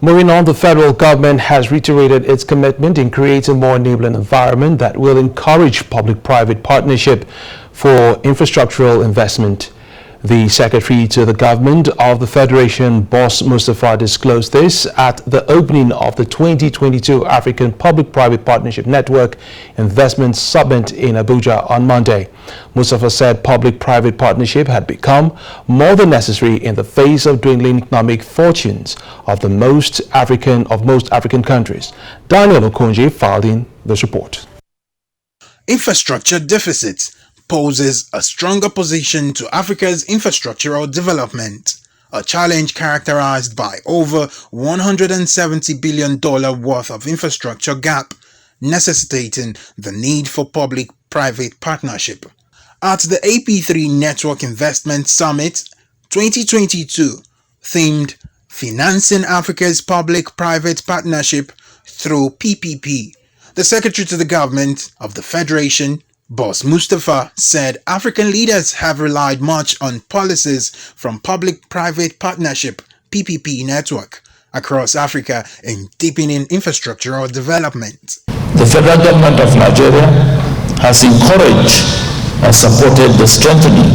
Moving on, the federal government has reiterated its commitment in creating a more enabling environment that will encourage public-private partnership for infrastructural investment. The Secretary to the Government of the Federation, Boss Mustafa, disclosed this at the opening of the 2022 African Public-Private Partnership Network Investment Summit in Abuja on Monday. Mustafa said public-private partnership had become more than necessary in the face of dwindling economic fortunes of most African countries. Daniel Okonje filed in this report. Infrastructure deficit poses a stronger position to Africa's infrastructural development, a challenge characterized by over $170 billion worth of infrastructure gap, necessitating the need for public-private partnership. At the AP3 Network Investment Summit 2022, themed Financing Africa's Public-Private Partnership through PPP, the Secretary to the Government of the Federation, Boss Mustafa, said African leaders have relied much on policies from Public-Private Partnership (PPP) network across Africa in deepening infrastructural development. The federal government of Nigeria has encouraged and supported the strengthening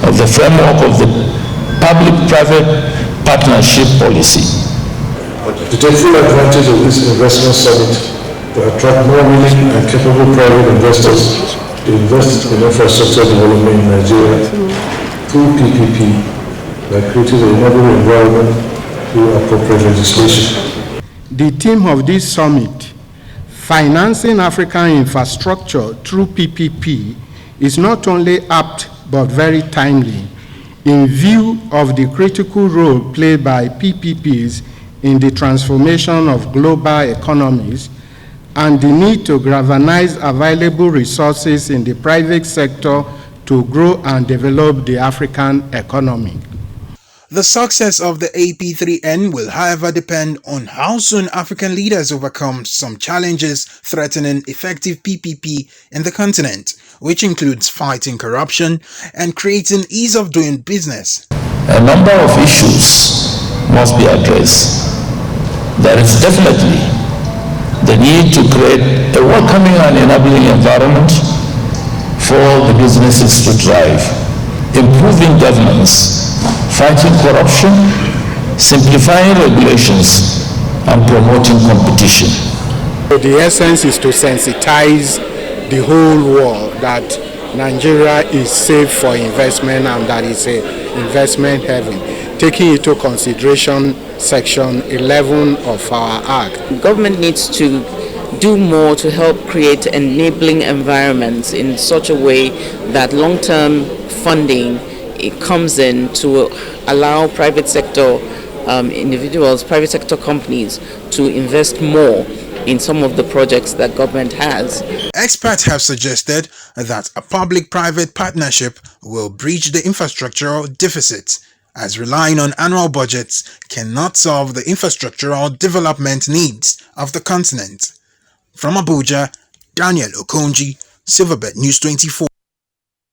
of the framework of the Public-Private Partnership policy. To take full advantage of this investment summit, to attract more willing and capable private investors to invest in infrastructure development in Nigeria through PPP by creating an enabling environment through appropriate legislation. The theme of this summit, Financing African Infrastructure through PPP, is not only apt but very timely in view of the critical role played by PPPs in the transformation of global economies and the need to galvanize available resources in the private sector to grow and develop the African economy. The success of the AP3N will, however, depend on how soon African leaders overcome some challenges threatening effective PPP in the continent, which includes fighting corruption and creating ease of doing business. A number of issues must be addressed. There is definitely the need to create a welcoming and enabling environment for the businesses to thrive, improving governance, fighting corruption, simplifying regulations, and promoting competition. The essence is to sensitize the whole world that Nigeria is safe for investment and that it's an investment haven, taking into consideration Section 11 of our Act. The government needs to do more to help create enabling environments in such a way that long-term funding comes in to allow private sector individuals, private sector companies to invest more in some of the projects that government has. Experts have suggested that a public-private partnership will bridge the infrastructural deficit, as relying on annual budgets cannot solve the infrastructural development needs of the continent. From Abuja, Daniel Okonji, Silverbird News 24.